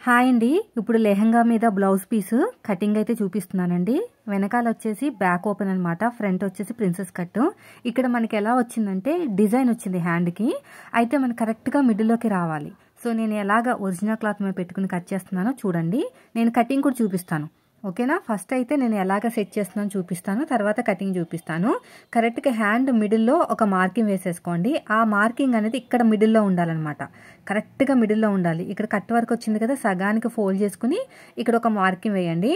Hi అండి. ఇప్పుడు లెహంగా మీద బ్లౌజ్ పీస్ కటింగ్ అయితే చూపిస్తున్నానండి. వెనకాల వచ్చేసి బ్యాక్ ఓపెన్ అనమాట, ఫ్రంట్ వచ్చేసి ప్రిన్సెస్ కట్. ఇక్కడ మనకి ఎలా వచ్చిందంటే డిజైన్ వచ్చింది హ్యాండ్కి, అయితే మనకి కరెక్ట్గా మిడిల్లోకి రావాలి. సో నేను ఎలాగ ఒరిజినల్ క్లాత్ మీద పెట్టుకుని కట్ చేస్తున్నానో చూడండి. నేను కటింగ్ కూడా చూపిస్తాను, ఓకేనా. ఫస్ట్ అయితే నేను ఎలాగ సెట్ చేస్తున్నానో చూపిస్తాను, తర్వాత కటింగ్ చూపిస్తాను. కరెక్ట్గా హ్యాండ్ మిడిల్లో ఒక మార్కింగ్ వేసేసుకోండి. ఆ మార్కింగ్ అనేది ఇక్కడ మిడిల్లో ఉండాలన్నమాట, కరెక్ట్గా మిడిల్లో ఉండాలి. ఇక్కడ కట్ వర్క్ వచ్చింది కదా, సగానికి ఫోల్డ్ చేసుకుని ఇక్కడ ఒక మార్కింగ్ వేయండి.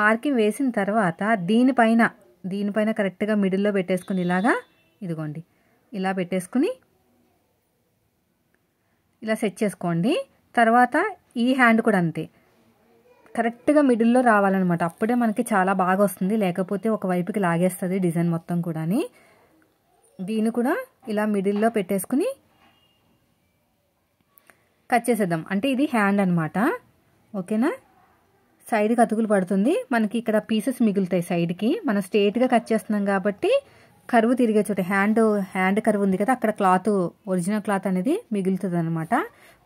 మార్కింగ్ వేసిన తర్వాత దీనిపైన కరెక్ట్గా మిడిల్లో పెట్టేసుకుని ఇలాగా, ఇదిగోండి ఇలా పెట్టేసుకుని ఇలా సెట్ చేసుకోండి. తర్వాత ఈ హ్యాండ్ కూడా అంతే, కరెక్ట్గా మిడిల్లో రావాలన్నమాట. అప్పుడే మనకి చాలా బాగా వస్తుంది, లేకపోతే ఒక వైపుకి లాగేస్తుంది డిజైన్ మొత్తం కూడా. దీన్ని కూడా ఇలా మిడిల్లో పెట్టేసుకుని కట్ చేసేద్దాం. అంటే ఇది హ్యాండ్ అనమాట, ఓకేనా. సైడ్కి అతుకులు పడుతుంది మనకి, ఇక్కడ పీసెస్ మిగులుతాయి సైడ్కి. మనం స్ట్రేట్గా కట్ చేస్తున్నాం కాబట్టి కరువు తిరిగే చోట హ్యాండ్ కరువు ఉంది కదా, అక్కడ క్లాత్ ఒరిజినల్ క్లాత్ అనేది మిగులుతుంది అనమాట.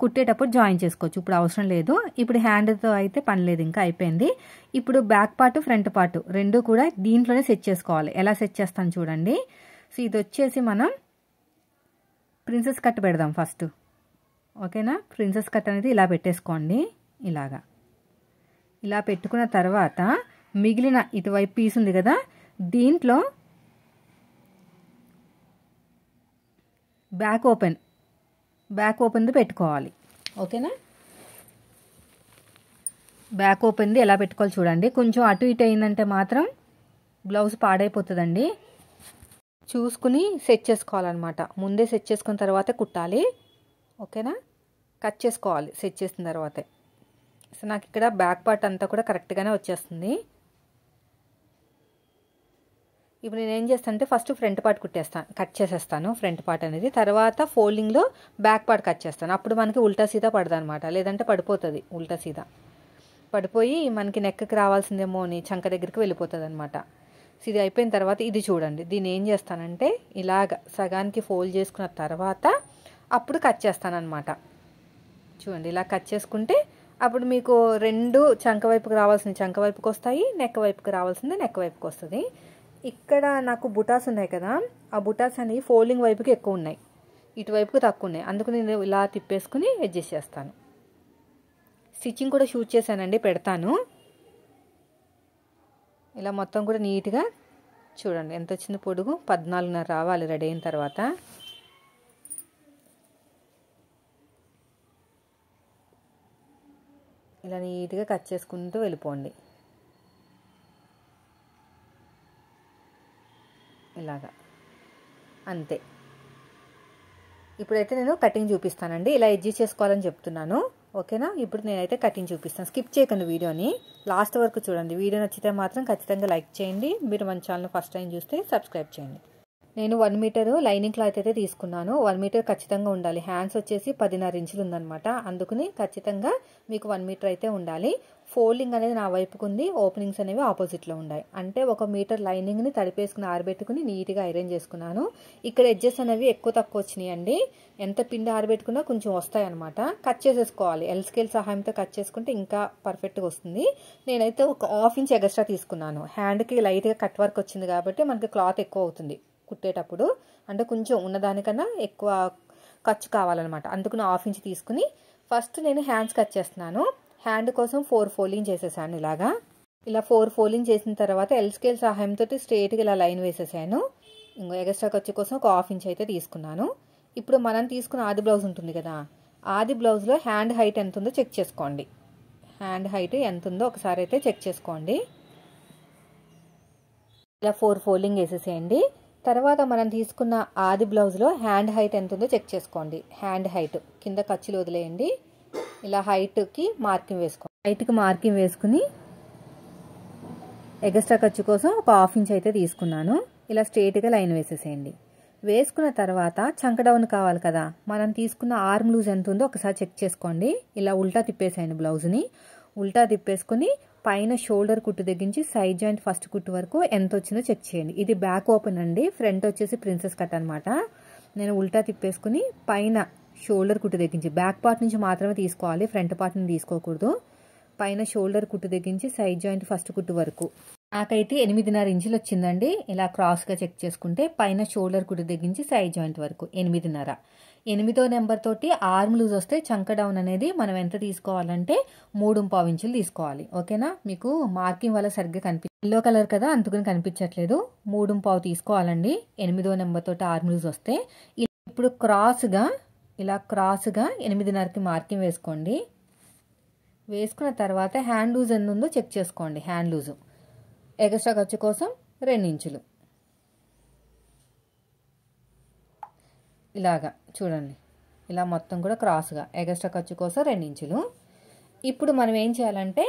కుట్టేటప్పుడు జాయిన్ చేసుకోవచ్చు, ఇప్పుడు అవసరం లేదు. ఇప్పుడు హ్యాండ్తో అయితే పని లేదు, ఇంకా అయిపోయింది. ఇప్పుడు బ్యాక్ పార్ట్ ఫ్రంట్ పార్ట్ రెండు కూడా దీంట్లోనే సెట్ చేసుకోవాలి. ఎలా సెట్ చేస్తాను చూడండి. సో ఇది వచ్చేసి మనం ప్రిన్సెస్ కట్ పెడదాం ఫస్ట్, ఓకేనా. ప్రిన్సెస్ కట్ అనేది ఇలా పెట్టేసుకోండి. ఇలా పెట్టుకున్న తర్వాత మిగిలిన ఇటువైపు పీస్ ఉంది కదా, దీంట్లో బ్యాక్ ఓపెన్ది పెట్టుకోవాలి, ఓకేనా. బ్యాక్ ఓపెన్ది ఎలా పెట్టుకోవాలి చూడండి. కొంచెం అటు ఇటు అయిందంటే మాత్రం బ్లౌజ్ పాడైపోతుందండి. చూసుకుని సెట్ చేసుకోవాలన్నమాట. ముందే సెట్ చేసుకున్న తర్వాతే కుట్టాలి, ఓకేనా. కట్ చేసుకోవాలి సెట్ చేసిన తర్వాతే. సో నాకు ఇక్కడ బ్యాక్ పార్ట్ అంతా కూడా కరెక్ట్గానే వచ్చేస్తుంది. ఇప్పుడు నేను ఏం చేస్తాను అంటే ఫస్ట్ ఫ్రంట్ పార్ట్ కట్ చేసేస్తాను ఫ్రంట్ పార్ట్ అనేది. తర్వాత ఫోల్డింగ్లో బ్యాక్ పార్ట్ కట్ చేస్తాను. అప్పుడు మనకి ఉల్టా సీదా పడదు అనమాట, లేదంటే పడిపోతుంది. ఉల్టా సీదా పడిపోయి మనకి నెక్కి రావాల్సిందేమో అని చంక దగ్గరికి వెళ్ళిపోతుంది అనమాట. సో ఇది అయిపోయిన తర్వాత ఇది చూడండి, దీన్ని ఏం చేస్తానంటే ఇలాగ సగానికి ఫోల్డ్ చేసుకున్న తర్వాత అప్పుడు కట్ చేస్తానన్నమాట. చూడండి ఇలా కట్ చేసుకుంటే అప్పుడు మీకు రెండు చంక వైపుకి రావాల్సింది చంక వైపుకి వస్తాయి, నెక్ వైపుకి రావాల్సింది నెక్ వైపుకి వస్తుంది. ఇక్కడ నాకు బుటాస్ ఉన్నాయి కదా, ఆ బుటాస్ అనేవి ఫోల్డింగ్ వైపుకి ఎక్కువ ఉన్నాయి, ఇటువైపుకి తక్కువ ఉన్నాయి. అందుకు నేను ఇలా తిప్పేసుకుని అడ్జస్ట్ చేస్తాను. స్టిచ్చింగ్ కూడా షూట్ చేశానండి, పెడతాను. ఇలా మొత్తం కూడా నీట్గా చూడండి ఎంత వచ్చింది పొడుగు, 14.5 రావాలి రెడీ అయిన తర్వాత. ఇలా నీట్గా కట్ చేసుకుంటూ వెళ్ళిపోండి, ఇలాగా అంతే. ఇప్పుడైతే నేను కటింగ్ చూపిస్తానండి, ఇలా అడ్జస్ట్ చేసుకోవాలని చెప్తున్నాను, ఓకేనా. ఇప్పుడు నేనైతే కటింగ్ చూపిస్తాను. స్కిప్ చేయకండి వీడియోని, లాస్ట్ వరకు చూడండి. వీడియో నచ్చితే మాత్రం ఖచ్చితంగా లైక్ చేయండి. మీరు మన ఛానల్ ఫస్ట్ టైం చూస్తే సబ్స్క్రైబ్ చేయండి. నేను 1 మీటర్ లైనింగ్ క్లాత్ అయితే తీసుకున్నాను. 1 మీటర్ ఖచ్చితంగా ఉండాలి. హ్యాండ్స్ వచ్చేసి 10.5 ఇంచులు ఉందనమాట, అందుకని ఖచ్చితంగా మీకు 1 మీటర్ అయితే ఉండాలి. ఫోల్డింగ్ అనేది నా వైపుకు ఉంది, ఓపెనింగ్స్ అనేవి ఆపోజిట్లో ఉన్నాయి. అంటే 1 మీటర్ లైనింగ్ని తడిపేసుకుని ఆరబెట్టుకుని నీట్గా ఐరన్ చేసుకున్నాను. ఇక్కడ ఎడ్జెస్ అనేవి ఎక్కువ తక్కువ వచ్చినాయి అండి, ఎంత పిండి ఆరబెట్టుకున్నా కొంచెం వస్తాయి అనమాట. కట్ చేసేసుకోవాలి, ఎల్ స్కేల్ సహాయంతో కట్ చేసుకుంటే ఇంకా పర్ఫెక్ట్గా వస్తుంది. నేనైతే ఒక 1/2 ఇంచ్ ఎక్స్ట్రా తీసుకున్నాను. హ్యాండ్కి లైట్గా కట్ వర్క్ వచ్చింది కాబట్టి మనకి క్లాత్ ఎక్కువ అవుతుంది కుట్టేటప్పుడు, అంటే కొంచెం ఉన్నదానికన్నా ఎక్కువ ఖర్చు కావాలన్నమాట. అందుకు 1/2 ఇంచ్ తీసుకుని ఫస్ట్ నేను హ్యాండ్స్ కట్ చేస్తున్నాను. హ్యాండ్ కోసం 4 ఫోల్డింగ్ చేసేసాను. ఇలా 4 ఫోల్డింగ్ చేసిన తర్వాత ఎల్ స్కేల్ సహాయంతో స్ట్రేట్గా ఇలా లైన్ వేసేసాను. ఇంకో ఎక్స్ట్రా ఖర్చు కోసం ఒక 1/2 ఇంచ్ అయితే తీసుకున్నాను. ఇప్పుడు మనం తీసుకున్న ఆది బ్లౌజ్ ఉంటుంది కదా, ఆది బ్లౌజ్లో హ్యాండ్ హైట్ ఎంత ఉందో చెక్ చేసుకోండి. హ్యాండ్ హైట్ ఎంత ఉందో ఒకసారి అయితే చెక్ చేసుకోండి. ఇలా 4 ఫోల్డింగ్ వేసేసేయండి. తర్వాత మనం తీసుకున్న ఆది బ్లౌజ్లో హ్యాండ్ హైట్ ఎంత ఉందో చెక్ చేసుకోండి. హ్యాండ్ హైట్ కింద ఖర్చులు వదిలేయండి. ఇలా హైట్కి మార్కింగ్ వేసుకోండి. హైట్కి మార్కింగ్ వేసుకుని ఎక్స్ట్రా ఖర్చు కోసం ఒక 1/2 ఇంచ్ అయితే తీసుకున్నాను. ఇలా స్ట్రేట్గా లైన్ వేసేసేయండి. వేసుకున్న తర్వాత చంక డౌన్ కావాలి కదా, మనం తీసుకున్న ఆర్మ్ లూజ్ ఎంత ఉందో ఒకసారి చెక్ చేసుకోండి. ఇలా ఉల్టా తిప్పేసేయండి, బ్లౌజ్ని ఉల్టా తిప్పేసుకుని పైన షోల్డర్ కుట్టు దగ్గరించి సైడ్ జాయింట్ ఫస్ట్ కుట్టు వరకు ఎంత వచ్చిందో చెక్ చేయండి. ఇది బ్యాక్ ఓపెన్ అండి, ఫ్రంట్ వచ్చేసి ప్రిన్సెస్ కట్ అనమాట. నేను ఉల్టా తిప్పేసుకుని పైన షోల్డర్ కుట్టు దగ్గరించి బ్యాక్ పార్ట్ నుంచి మాత్రమే తీసుకోవాలి, ఫ్రంట్ పార్ట్ నుంచి తీసుకోకూడదు. పైన షోల్డర్ కుట్టు దగ్గరించి సైడ్ జాయింట్ ఫస్ట్ కుట్టు వరకు నాకైతే 8.5 ఇంచులు వచ్చిందండి. ఇలా క్రాస్గా చెక్ చేసుకుంటే పైన షోల్డర్ కుట్టు దగ్గరించి సైడ్ జాయింట్ వరకు 8.5. 8వ నెంబర్ తోటి ఆర్మ్ లూజ్ వస్తే చంక డౌన్ అనేది మనం ఎంత తీసుకోవాలంటే 3.5 ఇంచులు తీసుకోవాలి. ఓకేనా, మీకు మార్కింగ్ వల్ల సరిగ్గా ఎల్లో కలర్ కదా అందుకని కనిపించట్లేదు. 3.5 తీసుకోవాలండి 8వ నెంబర్ తోటి ఆర్మ్ లూజ్ వస్తే. ఇప్పుడు ఇలా క్రాస్గా 8.5కి మార్కింగ్ వేసుకోండి. వేసుకున్న తర్వాత హ్యాండ్ లూజ్ ఎంత ఉందో చెక్ చేసుకోండి. హ్యాండ్ లూజు ఎక్స్ట్రా ఖర్చు కోసం 2 ఇంచులు ఇలాగా చూడండి. ఇలా మొత్తం కూడా క్రాస్గా ఎక్స్ట్రా ఖర్చు కోసం 2 ఇంచులు. ఇప్పుడు మనం ఏం చేయాలంటే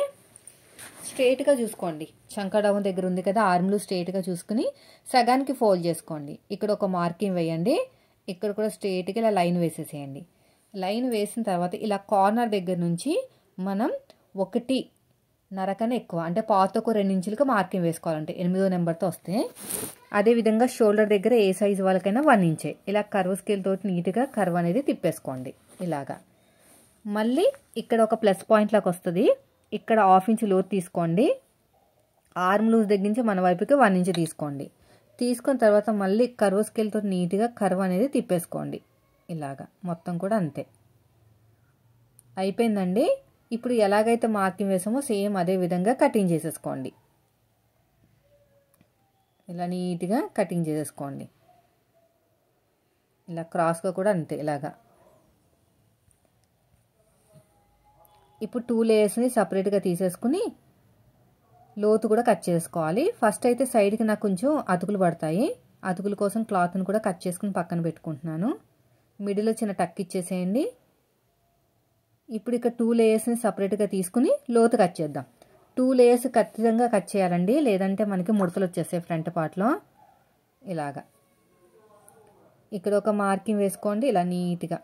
స్ట్రైట్గా చూసుకోండి. చంక డౌన్ దగ్గర ఉంది కదా, ఆర్మ్లు స్ట్రైట్గా చూసుకుని సగానికి ఫోల్డ్ చేసుకోండి. ఇక్కడ ఒక మార్కింగ్ వేయండి. ఇక్కడ కూడా స్ట్రైట్గా ఇలా లైన్ వేసేసేయండి. లైన్ వేసిన తర్వాత ఇలా కార్నర్ దగ్గర నుంచి మనం 1.5 కన్నా ఎక్కువ అంటే పాతకు 2 ఇంచులకు మార్కింగ్ వేసుకోవాలంటే 8వ నెంబర్తో వస్తే. అదేవిధంగా షోల్డర్ దగ్గర ఏ సైజు వాళ్ళకైనా 1 ఇంచే ఇలా కర్వ్ స్కేల్ తోటి నీట్గా కర్వ్ అనేది తిప్పేసుకోండి ఇలాగా. మళ్ళీ ఇక్కడ ఒక ప్లస్ పాయింట్ లాగా వస్తుంది. ఇక్కడ 1/2 ఇంచు లోతు తీసుకోండి. ఆర్మ్ లూజ్ దగ్గర నుంచి మన వైపుకి 1 ఇంచు తీసుకోండి. తీసుకున్న తర్వాత మళ్ళీ కర్వ్ స్కేల్ తోటి నీట్గా కర్వ్ అనేది తిప్పేసుకోండి ఇలాగా. మొత్తం కూడా అంతే అయిపోయిందండి. ఇప్పుడు ఎలాగైతే మార్కింగ్ వేసామో సేమ్ అదే విధంగా కటింగ్ చేసేసుకోండి. ఇలా నీట్గా కటింగ్ చేసేసుకోండి. ఇలా క్రాస్గా కూడా అంతే ఇలాగా. ఇప్పుడు 2 లేయర్స్ని సపరేట్గా తీసేసుకుని లోతు కూడా కట్ చేసుకోవాలి. ఫస్ట్ అయితే సైడ్కి నాకు కొంచెం అతుకులు పడతాయి. అతుకుల కోసం క్లాత్ని కూడా కట్ చేసుకుని పక్కన పెట్టుకుంటున్నాను. మిడిల్లో చిన్న టక్ ఇచ్చేసేయండి. ఇప్పుడు ఇక్కడ 2 లేయర్స్ని సపరేట్గా తీసుకుని లోతు కట్ చేద్దాం. 2 లేయర్స్ ఖచ్చితంగా కట్ చేయాలండి, లేదంటే మనకి ముడతలు వచ్చేస్తాయి ఫ్రంట్ పార్ట్లో ఇలాగా. ఇక్కడ ఒక మార్కింగ్ వేసుకోండి. ఇలా నీట్గా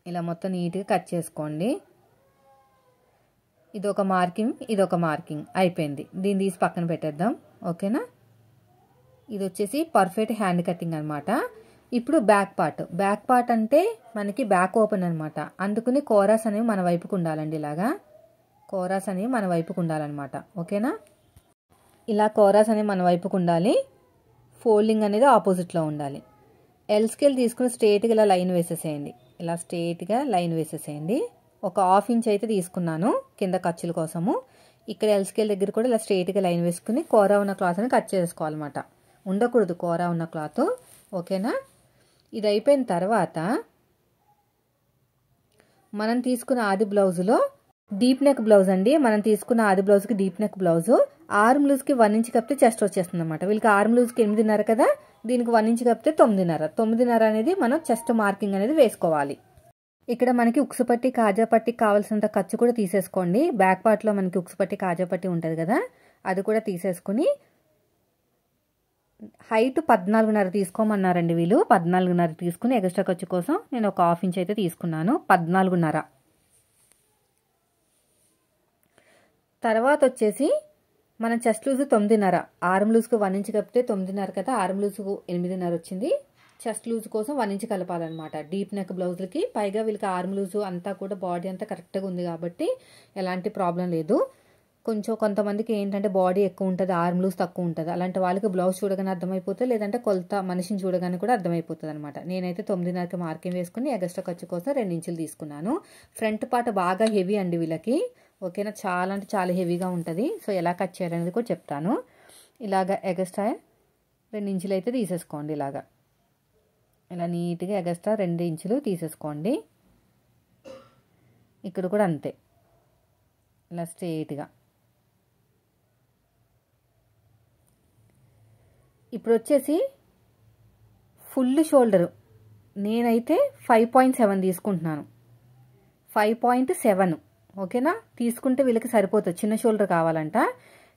ఇలా మొత్తం నీట్గా కట్ చేసుకోండి. ఇదొక మార్కింగ్ అయిపోయింది. దీన్ని తీసి పక్కన పెట్టేద్దాం. ఓకేనా, ఇది వచ్చేసి పర్ఫెక్ట్ హ్యాండ్ కటింగ్ అనమాట. ఇప్పుడు బ్యాక్ పార్ట్ అంటే మనకి బ్యాక్ ఓపెన్ అనమాట. అందుకని కోరాస్ అనేవి మన వైపుకు ఉండాలండి. ఇలాగా కోరాస్ అనేవి మన వైపుకు ఉండాలన్నమాట. ఓకేనా, ఇలా కోరాస్ అనేవి మన వైపుకు ఉండాలి. ఫోల్డింగ్ అనేది ఆపోజిట్లో ఉండాలి. ఎల్ స్కేల్ తీసుకుని స్ట్రైట్గా ఇలా లైన్ వేసేసేయండి. ఇలా స్ట్రైట్గా లైన్ వేసేసేయండి. ఒక 1/2 ఇంచ్ అయితే తీసుకున్నాను కింద ఖర్చుల కోసము. ఇక్కడ ఎల్ స్కేల్ దగ్గర కూడా ఇలా స్ట్రైట్గా లైన్ వేసుకుని కోరా ఉన్న క్లాత్ని కట్ చేసుకోవాలన్నమాట. ఉండకూడదు కోరా ఉన్న క్లాత్. ఓకేనా, ఇది అయిపోయిన తర్వాత మనం తీసుకున్న ఆది బ్లౌజులో డీప్ నెక్ బ్లౌజ్ అండి. మనం తీసుకున్న ఆది బ్లౌజ్కి డీప్ నెక్ బ్లౌజు ఆర్మ్ లూజ్కి 1 ఇంచ్ కప్పితే చెస్ట్ వచ్చేస్తుంది అనమాట. వీళ్ళకి ఆర్మ్ లూజ్కి 8.5 కదా, దీనికి 1 ఇంచ్ కప్పితే 9.5 అనేది మనం చెస్ట్ మార్కింగ్ అనేది వేసుకోవాలి. ఇక్కడ మనకి ఉక్సు పట్టి కాజా పట్టి కావాల్సినంత ఖర్చు కూడా తీసేసుకోండి. బ్యాక్ పార్ట్లో మనకి ఉక్సు పట్టి కాజా పట్టి ఉంటుంది కదా, అది కూడా తీసేసుకుని హైట్ 14.5 తీసుకోమన్నారండి వీళ్ళు. 14.5 తీసుకుని ఎక్స్ట్రా ఖర్చు కోసం నేను ఒక 1/2 ఇంచ్ అయితే తీసుకున్నాను. 14.5 తర్వాత వచ్చేసి మన చెస్ట్ లూజ్ 9.5. ఆర్మ్ లూజ్కి 1 ఇంచ్ కప్పితే 9.5 కదా, ఆర్మ్ లూజ్కు 8.5 వచ్చింది. చెస్ట్ లూజ్ కోసం 1 ఇంచ్ కలపాలన్నమాట డీప్ నెక్ బ్లౌజులకి. పైగా వీళ్ళకి ఆర్మ్ లూజ్ అంతా కూడా బాడీ అంతా కరెక్ట్గా ఉంది కాబట్టి ఎలాంటి ప్రాబ్లం లేదు. కొంతమందికి ఏంటంటే బాడీ ఎక్కువ ఉంటుంది, ఆర్మ్ లూజ్ తక్కువ ఉంటుంది. అలాంటి వాళ్ళకి బ్లౌజ్ చూడగానే అర్థమైపోతుంది, లేదంటే కొలత మనిషిని చూడగానే కూడా అర్థమైపోతుంది అనమాట. నేనైతే 9.5కి మార్కింగ్ వేసుకుని ఎక్స్ట్రా ఖర్చు కోసం 2 ఇంచులు తీసుకున్నాను. ఫ్రంట్ పార్ట్ బాగా హెవీ అండి వీళ్ళకి. ఓకేనా, చాలా అంటే చాలా హెవీగా ఉంటుంది. సో ఎలా కట్ చేయాలనేది కూడా చెప్తాను. ఇలాగ ఎక్స్ట్రా 2 ఇంచులు అయితే తీసేసుకోండి. ఇలా నీట్గా ఎక్స్ట్రా 2 ఇంచులు తీసేసుకోండి. ఇక్కడ కూడా అంతే ఇలా స్ట్రైట్గా. ఇప్పుడు వచ్చేసి ఫుల్ షోల్డరు నేనైతే 5.7 తీసుకుంటున్నాను. 5.7 ఓకేనా, తీసుకుంటే వీళ్ళకి సరిపోతుంది. చిన్న షోల్డర్ కావాలంట.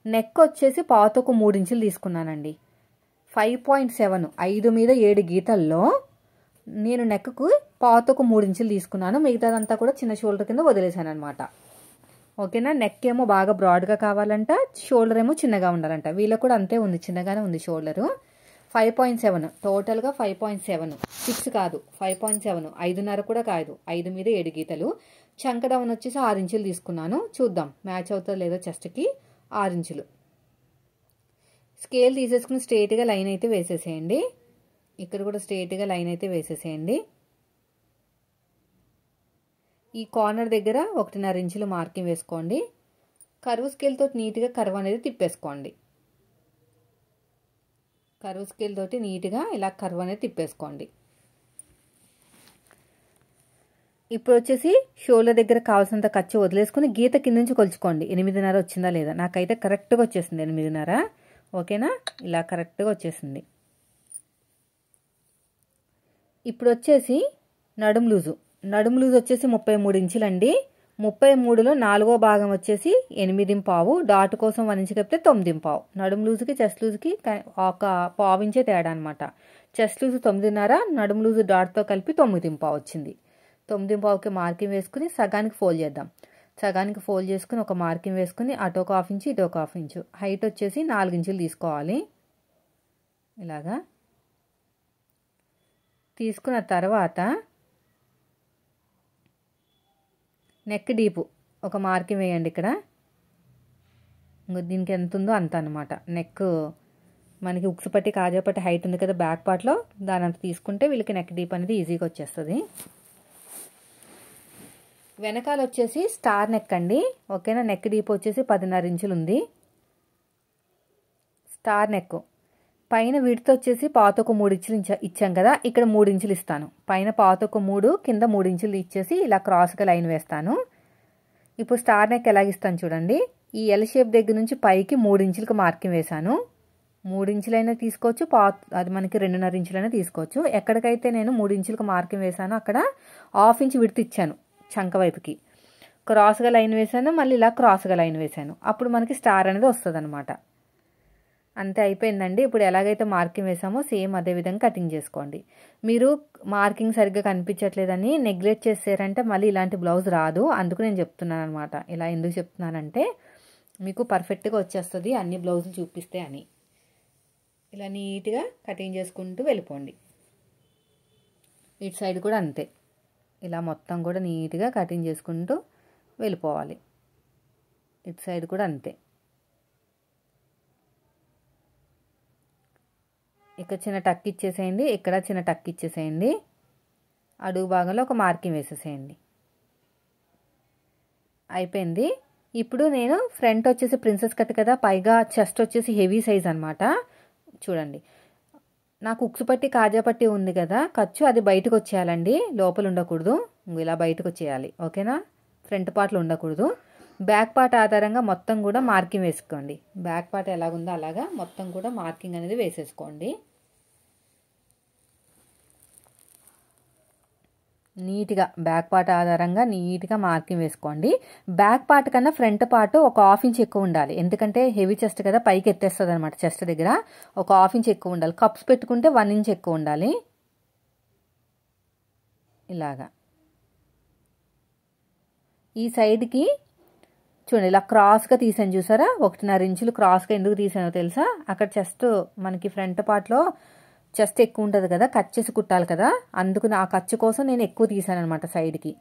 నెక్ వచ్చేసి పాతకు 3 ఇంచులు తీసుకున్నానండి. 5.7 5 మీద 7 గీతల్లో నేను నెక్కు పాతకు 3 ఇంచులు తీసుకున్నాను. మిగతాదంతా కూడా చిన్న షోల్డర్ కింద వదిలేసాను అనమాట. ఓకేనా, నెక్ ఏమో బాగా బ్రాడ్గా కావాలంట, షోల్డర్ ఏమో చిన్నగా ఉండాలంట. వీళ్ళకి కూడా అంతే ఉంది, చిన్నగానే ఉంది షోల్డరు. 5.7 టోటల్గా 5.7 6 కాదు 5.7 5.5 కూడా కాదు 5 మీద 7 గీతలు. చంక డౌన్ వచ్చేసి 6 ఇంచులు తీసుకున్నాను. చూద్దాం మ్యాచ్ అవుతుందో లేదో చెస్ట్కి. 6 ఇంచులు స్కేల్ తీసేసుకుని స్ట్రైట్గా లైన్ అయితే వేసేసేయండి. ఇక్కడ కూడా స్ట్రైట్గా లైన్ అయితే వేసేసేయండి. ఈ కార్నర్ దగ్గర 1.5 ఇంచులు మార్కింగ్ వేసుకోండి. కర్వ్ స్కేల్ తోటి నీట్గా కర్వ్ అనేది తిప్పేసుకోండి. కర్వ్ స్కేల్ తోటి నీట్గా ఇలా కర్వ్ అనేది తిప్పేసుకోండి. ఇప్పుడు వచ్చేసి షోల్డర్ దగ్గర కావాల్సినంత ఖర్చు వదిలేసుకుని గీత కింద నుంచి కొలుచుకోండి. 8.5 వచ్చిందా లేదా. నాకైతే కరెక్ట్గా వచ్చేసింది 8.5. ఓకేనా, ఇలా కరెక్ట్గా వచ్చేసింది. ఇప్పుడు వచ్చేసి నడుము లూజు వచ్చేసి 33 ఇంచులండి. 33లో 4వ భాగం వచ్చేసి 8.5, డాట్ కోసం 1 ఇంచు కలిపితే 9.5. నడుము లూజుకి చెస్ట్ లూజుకి ఒక పావు ఇంచే తేడా అనమాట. చెస్ట్ లూజు 9.5, నడుము లూజు డాట్తో కలిపి 9.5 వచ్చింది. 9.5కి మార్కింగ్ వేసుకుని సగానికి ఫోల్డ్ చేద్దాం. సగానికి ఫోల్డ్ చేసుకుని ఒక మార్కింగ్ వేసుకుని అటు ఒక 1/2 ఇంచు ఇటు ఒక 1/2 ఇంచు. హైట్ వచ్చేసి 4 ఇంచులు తీసుకోవాలి. ఇలాగా తీసుకున్న తర్వాత నెక్ డీపు ఒక మార్కింగ్ వేయండి. ఇక్కడ దీనికి ఎంత ఉందో అంత అనమాట. నెక్ మనకి ఉక్సు పట్టి కాజా పట్టి హైట్ ఉంది కదా బ్యాక్ పార్ట్లో, దాని అంత తీసుకుంటే వీళ్ళకి నెక్ డీప్ అనేది ఈజీగా వచ్చేస్తుంది. వెనకాల వచ్చేసి స్టార్ నెక్ అండి. ఓకేనా, నెక్ డీప్ వచ్చేసి 10.5 ఇంచులు ఉంది. స్టార్ నెక్ పైన విడ్త్ వచ్చేసి పాతొక 3 ఇంచులు ఇచ్చాం కదా, ఇక్కడ 3 ఇంచులు ఇస్తాను. పైన పాతొక 3 కింద 3 ఇంచులు ఇచ్చేసి ఇలా క్రాస్గా లైన్ వేస్తాను. ఇప్పుడు స్టార్ నెక్ ఎలాగిస్తాను చూడండి. ఈ ఎల్ షేప్ దగ్గర నుంచి పైకి 3 ఇంచులకు మార్కింగ్ వేశాను. 3 ఇంచులైనా తీసుకోవచ్చు, అది మనకి 2.5 ఇంచులైనా తీసుకోవచ్చు. ఎక్కడికైతే నేను 3 ఇంచులకు మార్కింగ్ వేశాను అక్కడ 1/2 ఇంచు విడ్త్ ఇచ్చాను. చంక వైపుకి క్రాస్గా లైన్ వేశాను, మళ్ళీ ఇలా క్రాస్గా లైన్ వేశాను. అప్పుడు మనకి స్టార్ అనేది వస్తుంది అనమాట. అంతే, అయిపోయిందండి. ఇప్పుడు ఎలాగైతే మార్కింగ్ వేసామో సేమ్ అదే విధంగా కటింగ్ చేసుకోండి. మీరు మార్కింగ్ సరిగ్గా కనిపించట్లేదని నెగ్లెక్ట్ చేసారంటే మళ్ళీ ఇలాంటి బ్లౌజ్ రాదు. అందుకు నేను చెప్తున్నాను అనమాట. ఇలా ఎందుకు చెప్తున్నానంటే మీకు పర్ఫెక్ట్గా వచ్చేస్తుంది అన్ని బ్లౌజులు చూపిస్తే అని. ఇలా నీట్గా కటింగ్ చేసుకుంటూ వెళ్ళిపోండి. ఇటు సైడ్ కూడా అంతే, ఇలా మొత్తం కూడా నీట్గా కటింగ్ చేసుకుంటూ వెళ్ళిపోవాలి. ఇటు సైడ్ కూడా అంతే. ఇక్కడ చిన్న టక్ ఇచ్చేసేయండి, ఇక్కడ చిన్న టక్ ఇచ్చేసేయండి. అడుగు భాగంలో ఒక మార్కింగ్ వేసేసేయండి. అయిపోయింది. ఇప్పుడు నేను ఫ్రంట్ వచ్చేసి ప్రిన్సెస్ కట్ కదా, పైగా చెస్ట్ వచ్చేసి హెవీ సైజ్ అనమాట. చూడండి, నాకు ఉక్సు పట్టి కాజా పట్టి ఉంది కదా ఖర్చు, అది బయటకు వచ్చేయాలండి, లోపల ఉండకూడదు. ఇలా బయటకు వచ్చేయాలి. ఓకేనా, ఫ్రంట్ పార్ట్లో ఉండకూడదు. బ్యాక్ పార్ట్ ఆధారంగా మొత్తం కూడా మార్కింగ్ వేసుకోండి. బ్యాక్ పార్ట్ ఎలాగుందో అలాగా మొత్తం కూడా మార్కింగ్ అనేది వేసేసుకోండి. నీట్గా బ్యాక్ పార్ట్ ఆధారంగా నీట్గా మార్కింగ్ వేసుకోండి. బ్యాక్ పార్ట్ కన్నా ఫ్రంట్ పార్ట్ ఒక 1/2 ఇంచ్ ఎక్కువ ఉండాలి. ఎందుకంటే హెవీ చెస్ట్ కదా, పైకి ఎత్తేస్తుంది అనమాట. చెస్ట్ దగ్గర ఒక 1/2 ఇంచ్ ఎక్కువ ఉండాలి. కప్స్ పెట్టుకుంటే 1 ఇంచ్ ఎక్కువ ఉండాలి. ఇలాగా ఈ సైడ్కి చూడండి, ఇలా క్రాస్గా తీసాను చూసారా. 1.5 ఇంచులు క్రాస్గా ఎందుకు తీసానో తెలుసా, అక్కడ చెస్ట్ మనకి ఫ్రంట్ పార్ట్లో చెస్ట్ ఎక్కువ ఉంటుంది కదా, కట్ చేసి కుట్టాలి కదా, అందుకు ఆ ఖర్చు కోసం నేను ఎక్కువ తీసాను అనమాట సైడ్కి.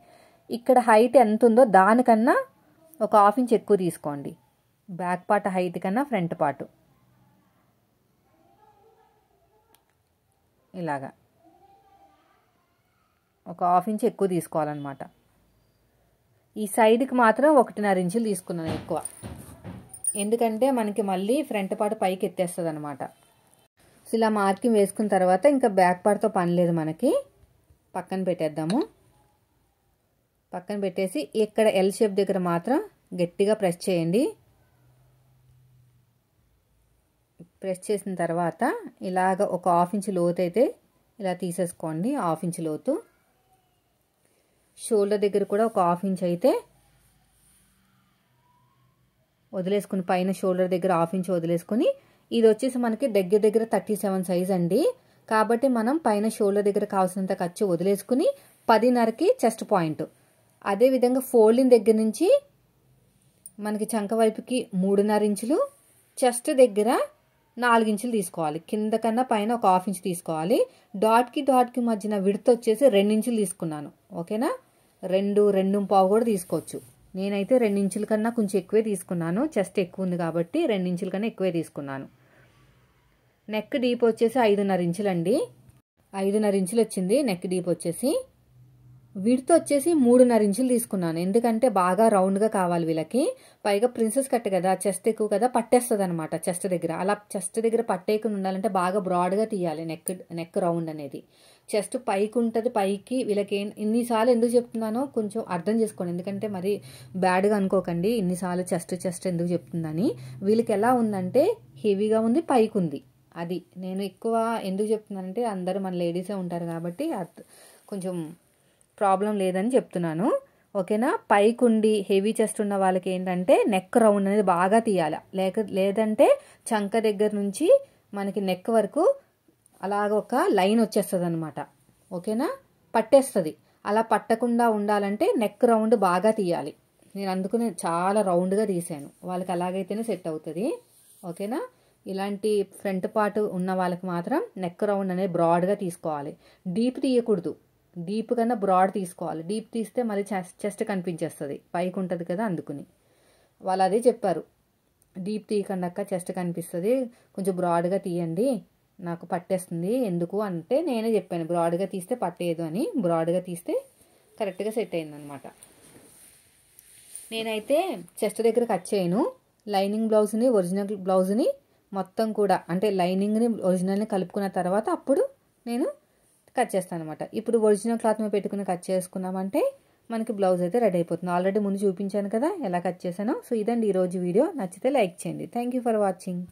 ఇక్కడ హైట్ ఎంత ఉందో దానికన్నా ఒక 1/2 ఇంచ్ ఎక్కువ తీసుకోండి. బ్యాక్ పార్ట్ హైట్ కన్నా ఫ్రంట్ పార్ట్ ఇలాగా ఒక 1/2 ఇంచ్ ఎక్కువ తీసుకోవాలన్నమాట. ఈ సైడ్కి మాత్రం 1.5 ఇంచులు తీసుకున్నాను ఎక్కువ, ఎందుకంటే మనకి మళ్ళీ ఫ్రంట్ పార్ట్ పైకి ఎత్తేస్తుంది అనమాట. సో ఇలా మార్కింగ్ వేసుకున్న తర్వాత ఇంకా బ్యాక్ పార్ట్తో పని లేదు మనకి. పక్కన పెట్టేద్దాము. పక్కన పెట్టేసి ఇక్కడ ఎల్ షేప్ దగ్గర మాత్రం గట్టిగా ప్రెస్ చేయండి. ప్రెస్ చేసిన తర్వాత ఇలాగ ఒక 1/2 ఇంచ్ లోతు అయితే ఇలా తీసేసుకోండి. 1/2 ఇంచ్ లోతు. షోల్డర్ దగ్గర కూడా ఒక 1/2 ఇంచ్ అయితే వదిలేసుకుని, పైన షోల్డర్ దగ్గర 1/2 ఇంచ్ వదిలేసుకుని, ఇది వచ్చేసి మనకి దగ్గర దగ్గర 37 సైజ్ అండి. కాబట్టి మనం పైన షోల్డర్ దగ్గర కావాల్సినంత ఖర్చు వదిలేసుకుని 10.5కి చెస్ట్ పాయింట్. అదేవిధంగా ఫోల్డింగ్ దగ్గర నుంచి మనకి చంక వైపుకి 3.5 ఇంచులు, చెస్ట్ దగ్గర 4 ఇంచులు తీసుకోవాలి. కింద కన్నా పైన ఒక 1/2 ఇంచ్ తీసుకోవాలి. డాట్కి మధ్యన విడత వచ్చేసి 2 ఇంచులు తీసుకున్నాను. ఓకేనా, 2.5 కూడా తీసుకోవచ్చు. నేనైతే 2 ఇంచుల కన్నా కొంచెం ఎక్కువే తీసుకున్నాను. చెస్ట్ ఎక్కువ ఉంది కాబట్టి 2 ఇంచుల కన్నా ఎక్కువే తీసుకున్నాను. నెక్ డీప్ వచ్చేసి 5.5 ఇంచులండి. 5.5 ఇంచులు వచ్చింది నెక్ డీప్ వచ్చేసి. విడత వచ్చేసి 3.5 ఇంచులు తీసుకున్నాను. ఎందుకంటే బాగా రౌండ్గా కావాలి వీళ్ళకి. పైగా ప్రిన్సెస్ కట్ కదా, చెస్ట్ ఎక్కువ కదా, పట్టేస్తుంది అనమాట చెస్ట్ దగ్గర. అలా చెస్ట్ దగ్గర పట్టేయకుండా ఉండాలంటే బాగా బ్రాడ్గా తీయాలి నెక్ రౌండ్ అనేది. చెస్ట్ పైకి ఉంటుంది. పైకి వీళ్ళకి ఇన్నిసార్లు ఎందుకు చెప్తున్నానో కొంచెం అర్థం చేసుకోండి. ఎందుకంటే మరి బ్యాడ్గా అనుకోకండి, ఇన్నిసార్లు చెస్ట్ ఎందుకు చెప్తుందని. వీళ్ళకి ఎలా ఉందంటే హెవీగా ఉంది, పైకి ఉంది. అది నేను ఎక్కువ ఎందుకు చెప్తున్నానంటే అందరూ మన లేడీసే ఉంటారు కాబట్టి కొంచెం ప్రాబ్లం లేదని చెప్తున్నాను. ఓకేనా, పైకి ఉండి హెవీ చెస్ట్ ఉన్న వాళ్ళకి ఏంటంటే నెక్ రౌండ్ అనేది బాగా తీయాలి. లేదంటే చంక దగ్గర నుంచి మనకి నెక్ వరకు అలాగ ఒక లైన్ వచ్చేస్తుంది అనమాట. ఓకేనా, పట్టేస్తుంది. అలా పట్టకుండా ఉండాలంటే నెక్ రౌండ్ బాగా తీయాలి. నేను అందుకనే చాలా రౌండ్గా తీసాను. వాళ్ళకి అలాగైతేనే సెట్ అవుతుంది. ఓకేనా, ఇలాంటి ఫ్రంట్ పార్ట్ ఉన్న వాళ్ళకి మాత్రం నెక్ రౌండ్ అనేది బ్రాడ్గా తీసుకోవాలి. డీప్ తీయకూడదు, డీప్ కన్నా బ్రాడ్ తీసుకోవాలి. డీప్ తీస్తే మరి చెస్ట్ కనిపించేస్తుంది, పైకి ఉంటుంది కదా, అందుకుని వాళ్ళు అదే చెప్పారు. డీప్ తీయకుండా చెస్ట్ కనిపిస్తుంది, కొంచెం బ్రాడ్గా తీయండి, నాకు పట్టేస్తుంది ఎందుకు అంటే నేనే చెప్పాను బ్రాడ్గా తీస్తే పట్టేయదు అని. బ్రాడ్గా తీస్తే కరెక్ట్గా సెట్ అయిందనమాట. నేనైతే చెస్ట్ దగ్గర కట్ చేయను. లైనింగ్ బ్లౌజ్ని ఒరిజినల్ బ్లౌజ్ని మొత్తం కూడా అంటే లైనింగ్ని ఒరిజినల్ని కలుపుకున్న తర్వాత అప్పుడు నేను కట్ చేస్తాను అనమాట. ఇప్పుడు ఒరిజినల్ క్లాత్ మీద పెట్టుకుని కట్ చేసుకున్నామంటే మనకి బ్లౌజ్ అయితే రెడీ అయిపోతుంది. ఆల్రెడీ ముందు చూపించాను కదా ఎలా కట్ చేశానో. సో ఇదండి ఈరోజు వీడియో. నచ్చితే లైక్ చేయండి. Thank you for watching.